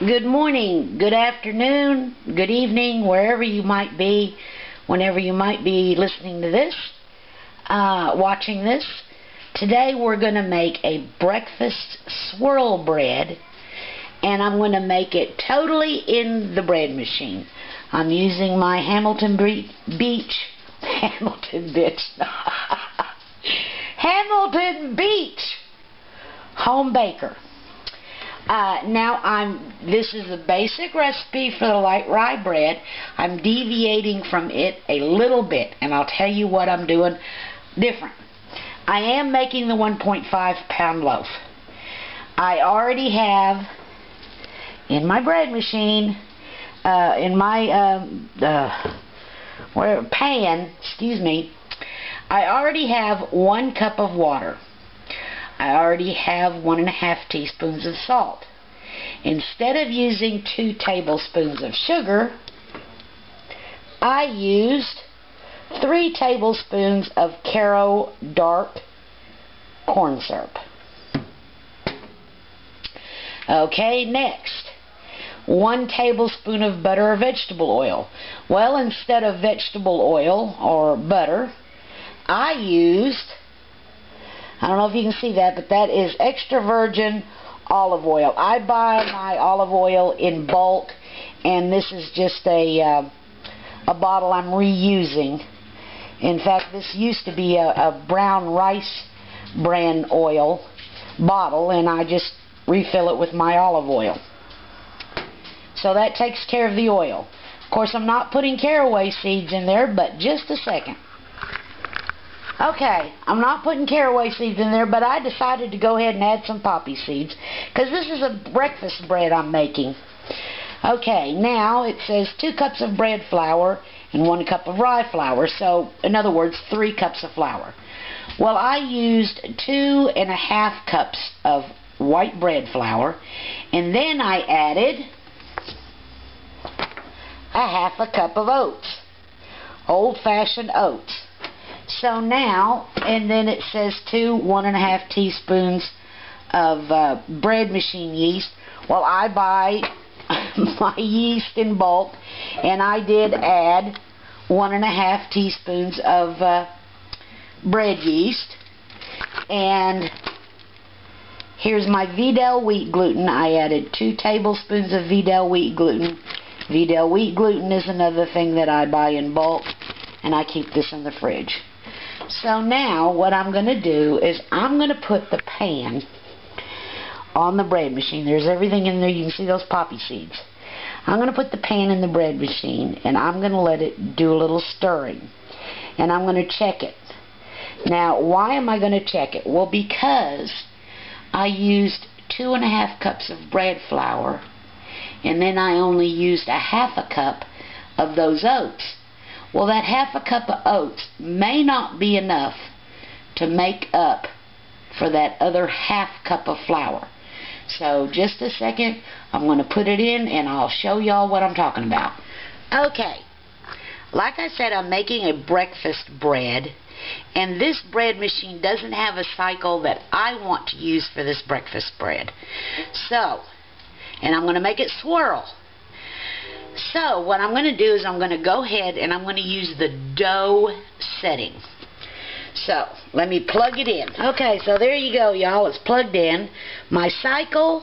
Good morning, good afternoon, good evening, wherever you might be, whenever you might be listening to this, watching this. Today we're going to make a breakfast swirl bread, and I'm going to make it totally in the bread machine. I'm using my Hamilton Beach home baker. This is a basic recipe for the light rye bread. I'm deviating from it a little bit, and I'll tell you what I'm doing different. I am making the 1.5 pound loaf. I already have in my bread machine, in my pan, I already have 1 cup of water. I already have 1.5 teaspoons of salt. Instead of using 2 tablespoons of sugar, I used 3 tablespoons of Caro dark corn syrup. Okay, next, 1 tablespoon of butter or vegetable oil. Well, instead of vegetable oil or butter, I used, I don't know if you can see that, but that is extra virgin olive oil. I buy my olive oil in bulk, and this is just a bottle I'm reusing. In fact, this used to be a brown rice brand oil bottle, and I just refill it with my olive oil. So that takes care of the oil. Of course, I'm not putting caraway seeds in there, but just a second. Okay, I'm not putting caraway seeds in there, but I decided to go ahead and add some poppy seeds, because this is a breakfast bread I'm making. Okay, now it says 2 cups of bread flour and 1 cup of rye flour, so in other words, 3 cups of flour. Well, I used 2.5 cups of white bread flour, and then I added 1/2 cup of oats, old-fashioned oats. So now, and then it says 1.5 teaspoons of bread machine yeast. Well, I buy my yeast in bulk, and I did add 1.5 teaspoons of bread yeast. And here's my Vidal wheat gluten. I added 2 tablespoons of Vidal wheat gluten. Vidal wheat gluten is another thing that I buy in bulk, and I keep this in the fridge. So now what I'm going to do is I'm going to put the pan on the bread machine. There's everything in there. You can see those poppy seeds. I'm going to put the pan in the bread machine, and I'm going to let it do a little stirring. And I'm going to check it. Now, why am I going to check it? Well, because I used 2.5 cups of bread flour, and then I only used 1/2 cup of those oats. Well, that 1/2 cup of oats may not be enough to make up for that other 1/2 cup of flour. So just a second, I'm going to put it in, and I'll show y'all what I'm talking about. Okay, like I said, I'm making a breakfast bread, and this bread machine doesn't have a cycle that I want to use for this breakfast bread. So, and I'm going to make it swirl. So what I'm going to do is I'm going to go ahead and I'm going to use the dough setting. So let me plug it in. Okay, so there you go, y'all. It's plugged in. My cycle.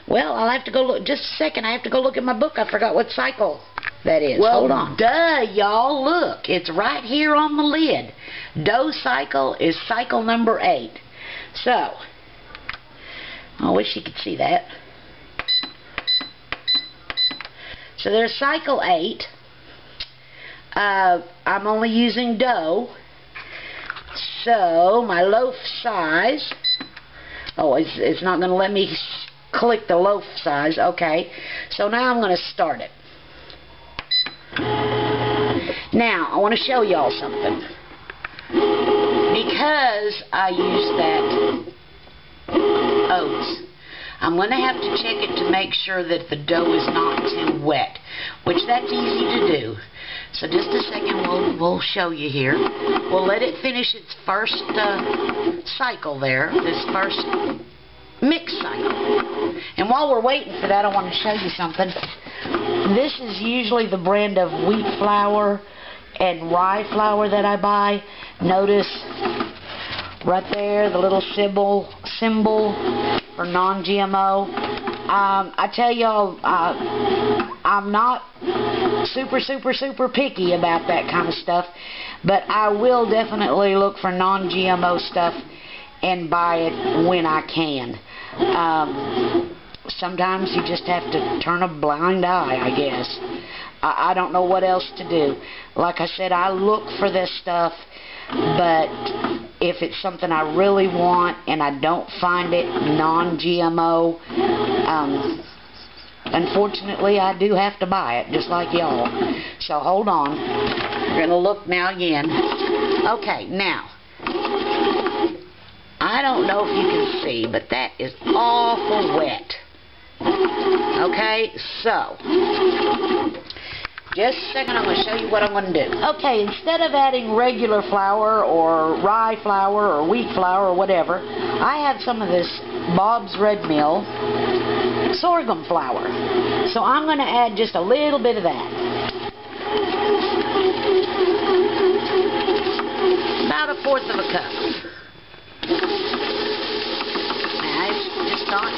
Well, I'll have to go look. Just a second. I have to go look at my book. I forgot what cycle that is. Well, hold on. Duh, y'all. Look. It's right here on the lid. Dough cycle is cycle number 8. So, I wish you could see that. So there's cycle 8. I'm only using dough. So my loaf size. Oh, it's not going to let me click the loaf size. Okay. So now I'm going to start it. Now I want to show y'all something. Because I used that oats, I'm going to have to check it to make sure that the dough is not too wet, which that's easy to do. So just a second, we'll show you here. We'll let it finish its first cycle there, this first mix cycle. And while we're waiting for that, I want to show you something. This is usually the brand of wheat flour and rye flour that I buy. Notice right there the little symbol for non-GMO. I tell y'all, I'm not super picky about that kind of stuff, but I will definitely look for non-GMO stuff and buy it when I can. Sometimes you just have to turn a blind eye, I guess. I don't know what else to do. Like I said, I look for this stuff, but if it's something I really want and I don't find it non-GMO, unfortunately I do have to buy it, just like y'all. So hold on. We're going to look now again. Okay, now, I don't know if you can see, but that is awful wet. Okay, so just a second, I'm going to show you what I'm going to do. Okay, instead of adding regular flour or rye flour or wheat flour or whatever, I have some of this Bob's Red Mill sorghum flour. So I'm going to add just a little bit of that. About 1/4 of a cup. Now, it's just not...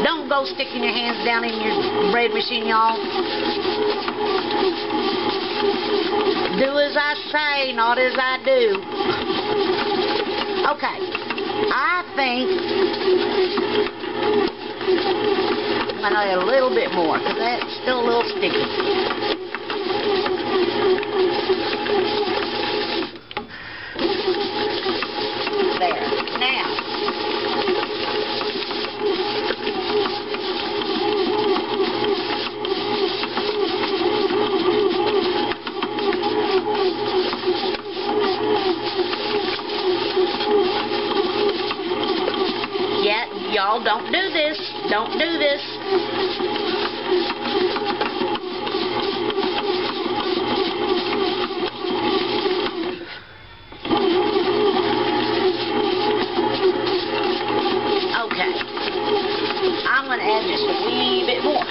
Don't go sticking your hands down in your bread machine, y'all. Do as I say, not as I do. Okay. I think I'm going to add a little bit more, because that's still a little sticky. There. Now, y'all, don't do this. Don't do this. Okay. I'm going to add just a wee bit more.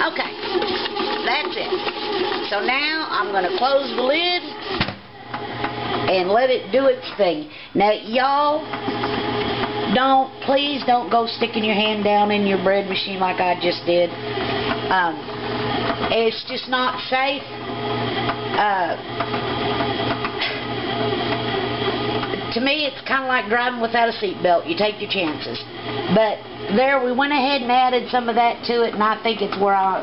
Okay, that's it. So now I'm going to close the lid and let it do its thing. Now, y'all, please don't go sticking your hand down in your bread machine like I just did. It's just not safe. To me, it's kind of like driving without a seatbelt. You take your chances. But there, we went ahead and added some of that to it, and I think it's where I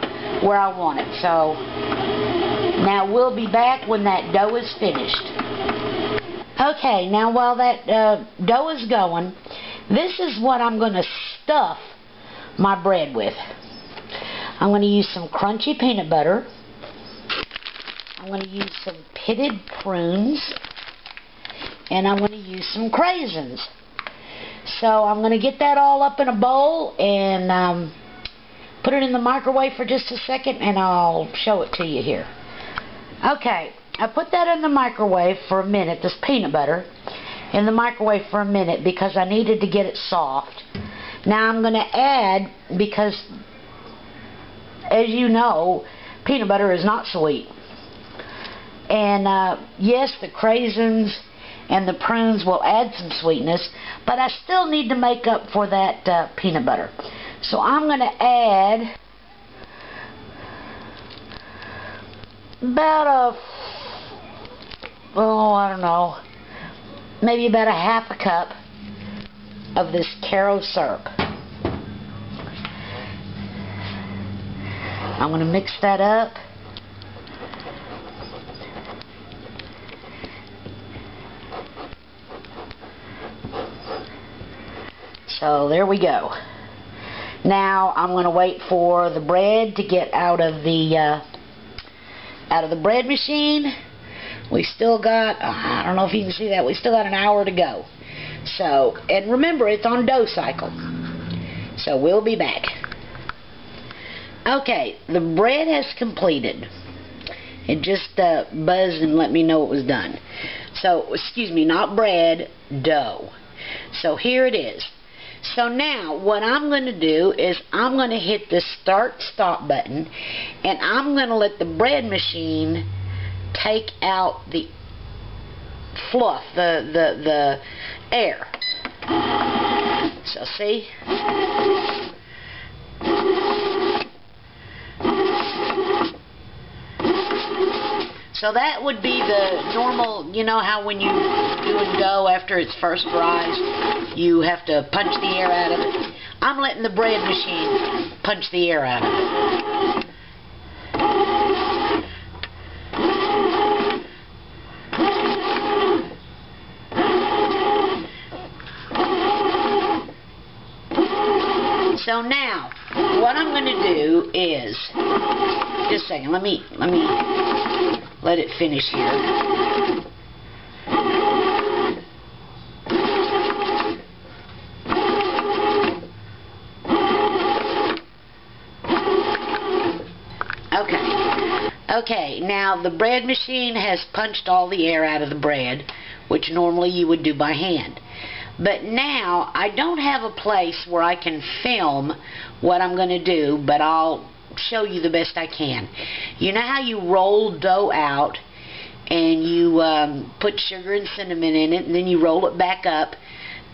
want it. So now we'll be back when that dough is finished. Okay, now while that dough is going, this is what I'm going to stuff my bread with. I'm going to use some crunchy peanut butter. I'm going to use some pitted prunes. And I'm going to use some craisins. So I'm going to get that all up in a bowl and put it in the microwave for just a second, and I'll show it to you here. Okay, I put that in the microwave for a minute, this peanut butter, in the microwave for a minute because I needed to get it soft. Now I'm going to add, because as you know, peanut butter is not sweet. And yes, the craisins and the prunes will add some sweetness, but I still need to make up for that peanut butter. So I'm going to add about I don't know, maybe about 1/2 cup of this Caro syrup. I'm going to mix that up. So there we go. Now I'm going to wait for the bread to get out of the bread machine. We still got, I don't know if you can see that, we still got an hour to go. So, and remember, it's on dough cycle. So we'll be back. Okay, the bread has completed. It just buzzed and let me know it was done. So, excuse me, not bread, dough. So here it is. So now what I'm going to do is I'm going to hit the start-stop button, and I'm going to let the bread machine take out the fluff, the air. So see? So that would be the normal, you know how when you do a dough after it's first rise, you have to punch the air out of it. I'm letting the bread machine punch the air out of it. So now, what I'm going to do is, just a second, let me let it finish here. Okay, now the bread machine has punched all the air out of the bread, which normally you would do by hand. But now, I don't have a place where I can film what I'm going to do, but I'll show you the best I can. You know how you roll dough out and you put sugar and cinnamon in it, and then you roll it back up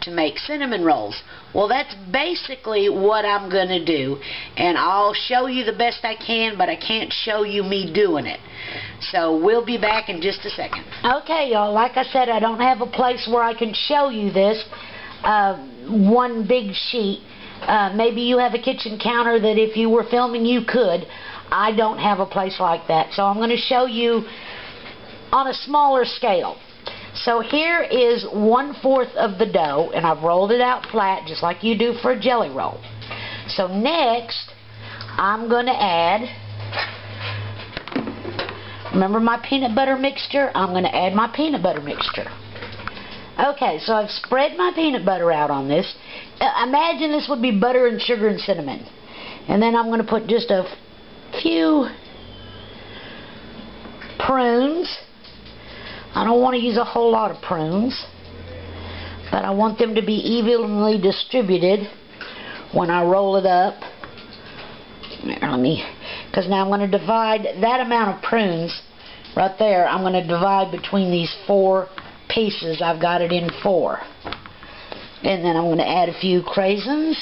to make cinnamon rolls? Well, that's basically what I'm going to do, and I'll show you the best I can, but I can't show you me doing it. So we'll be back in just a second. Okay, y'all, like I said, I don't have a place where I can show you this one big sheet. Maybe you have a kitchen counter that if you were filming you could. I don't have a place like that, so I'm going to show you on a smaller scale. So here is 1/4 of the dough, and I've rolled it out flat just like you do for a jelly roll. So next, I'm going to add, remember my peanut butter mixture? I'm going to add my peanut butter mixture. Okay, so I've spread my peanut butter out on this. Imagine this would be butter and sugar and cinnamon. And then I'm going to put just a few prunes. I don't want to use a whole lot of prunes, but I want them to be evenly distributed when I roll it up. Because now I'm going to divide that amount of prunes right there. I'm going to divide between these 4 pieces. I've got it in 4. And then I'm going to add a few craisins.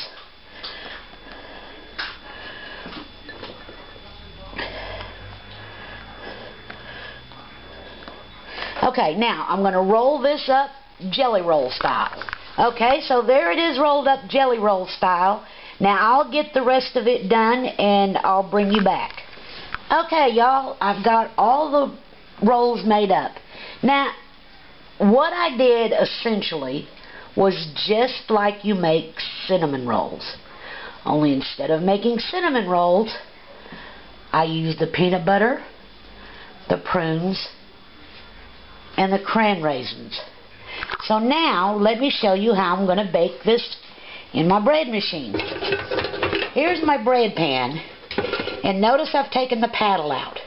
Okay, now I'm going to roll this up jelly roll style. Okay, so there it is rolled up jelly roll style. Now I'll get the rest of it done and I'll bring you back. Okay, y'all, I've got all the rolls made up. Now, what I did essentially was just like you make cinnamon rolls. Only instead of making cinnamon rolls, I used the peanut butter, the prunes, and the cran raisins. So now, let me show you how I'm going to bake this in my bread machine. Here's my bread pan, and notice I've taken the paddle out.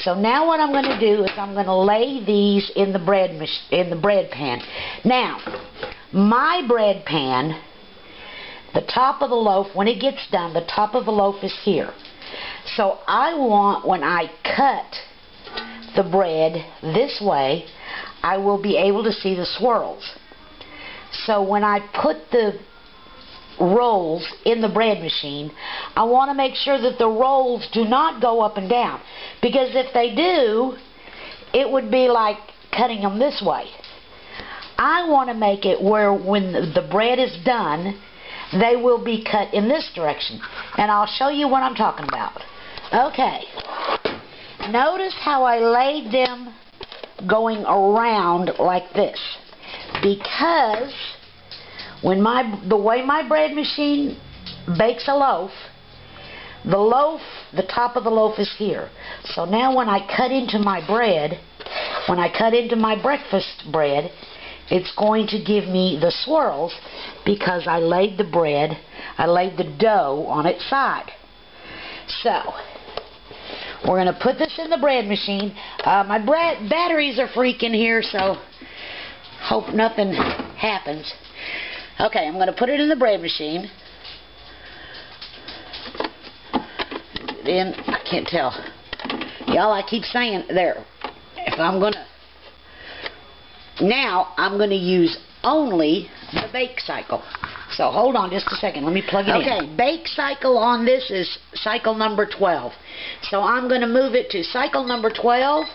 So now what I'm going to do is I'm going to lay these in the bread pan. Now, my bread pan, the top of the loaf, when it gets done, the top of the loaf is here. So I want, when I cut the bread this way, I will be able to see the swirls. So when I put the rolls in the bread machine, I want to make sure that the rolls do not go up and down, because if they do, it would be like cutting them this way. I want to make it where when the bread is done, they will be cut in this direction, and I'll show you what I'm talking about. Okay, notice how I laid them going around like this, because when the way my bread machine bakes a loaf, the top of the loaf is here. So now when I cut into my bread, when I cut into my breakfast bread, it's going to give me the swirls because I laid the bread, I laid the dough on its side. So, we're going to put this in the bread machine. My batteries are freaking here, so hope nothing happens. Okay, I'm going to put it in the bread machine. In, I can't tell. Y'all, I keep saying there. If I'm going to... Now, I'm going to use only the bake cycle. So, hold on just a second. Let me plug it in. Okay, bake cycle on this is cycle number 12. So, I'm going to move it to cycle number 12.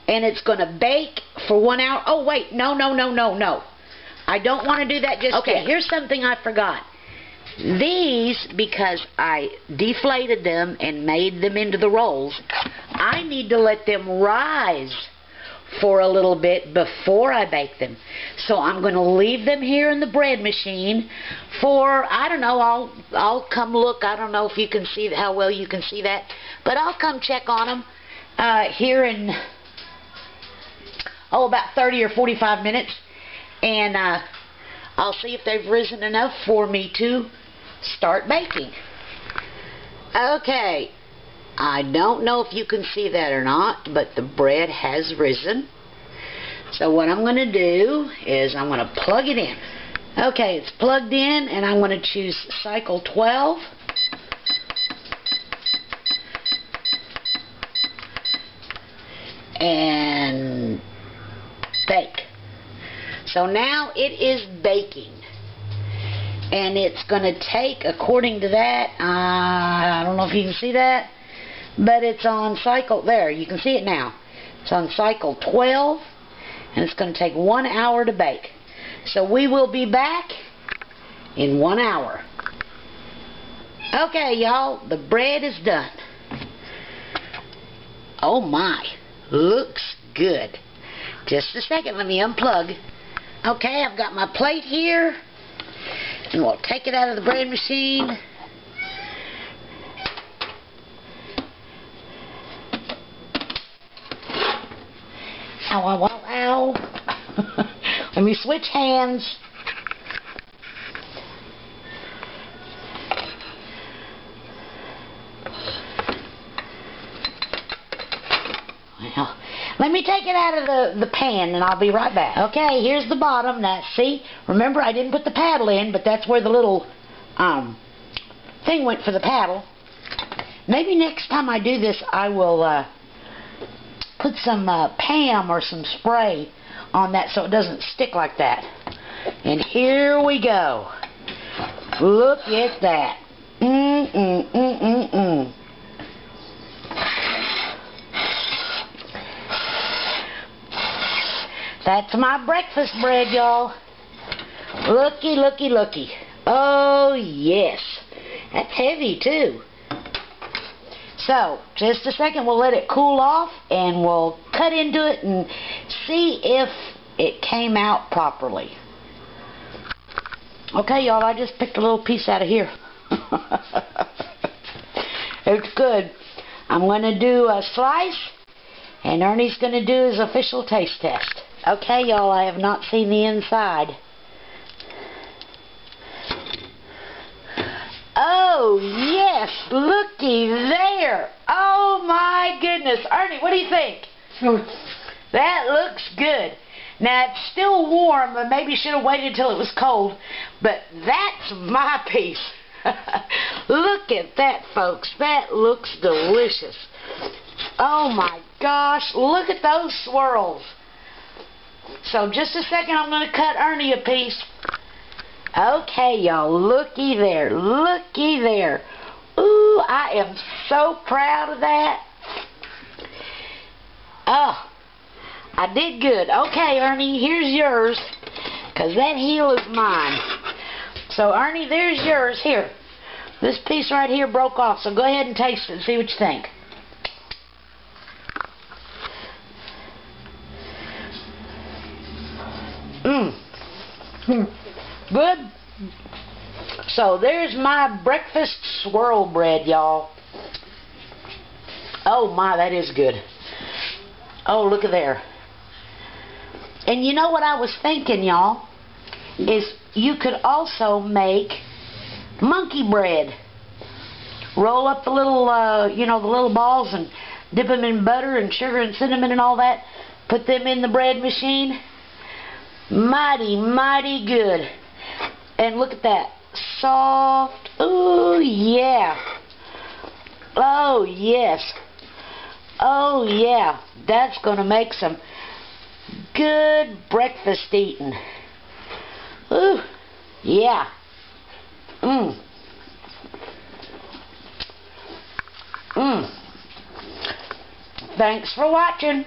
And it's going to bake for 1 hour. Oh, wait. No. I don't want to do that just yet. Here's something I forgot. These, because I deflated them and made them into the rolls, I need to let them rise for a little bit before I bake them. So I'm going to leave them here in the bread machine for, I don't know, I'll come look. I don't know if you can see how well you can see that, but I'll come check on them here in, about 30 or 45 minutes, and I'll see if they've risen enough for me to start baking. Okay, I don't know if you can see that or not, but the bread has risen. So what I'm going to do is I'm going to plug it in. Okay, it's plugged in, and I'm going to choose cycle 12. And bake. So now it is baking. And it's going to take, according to that, I don't know if you can see that, but it's on cycle, there, you can see it now. It's on cycle 12, and it's going to take 1 hour to bake. So we will be back in 1 hour. Okay, y'all, the bread is done. Oh my, looks good. Just a second, let me unplug. Okay, I've got my plate here. And we'll take it out of the bread machine. Ow, ow, ow, ow. Let me switch hands. Well, let me take it out of the pan, and I'll be right back. Okay, here's the bottom. Now, see? Remember, I didn't put the paddle in, but that's where the little thing went for the paddle. Maybe next time I do this, I will put some Pam or some spray on that so it doesn't stick like that. And here we go. Look at that. That's my breakfast bread, y'all. Looky, looky, looky. Oh, yes. That's heavy, too. So, just a second, we'll let it cool off, and we'll cut into it and see if it came out properly. Okay, y'all, I just picked a little piece out of here. It's good. I'm going to do a slice, and Ernie's going to do his official taste test. Okay, y'all, I have not seen the inside. Oh, yes, looky there. Oh, my goodness. Ernie, what do you think? That looks good. Now, it's still warm, but maybe should have waited until it was cold, but that's my piece. Look at that, folks. That looks delicious. Oh, my gosh. Look at those swirls. So, just a second, I'm going to cut Ernie a piece. Okay, y'all, looky there. Looky there. Ooh, I am so proud of that. Oh, I did good. Okay, Ernie, here's yours, because that heel is mine. So, Ernie, there's yours. Here. This piece right here broke off, so go ahead and taste it and see what you think. Good. So there's my breakfast swirl bread, y'all. Oh my, that is good. Oh, look at there. And you know what I was thinking, y'all? Is you could also make monkey bread. Roll up the little, you know, the little balls and dip them in butter and sugar and cinnamon and all that. Put them in the bread machine. Mighty, mighty good. And look at that. Soft. Ooh, yeah. Oh, yes. Oh, yeah. That's going to make some good breakfast eating. Ooh, yeah. Mmm. Mmm. Thanks for watching.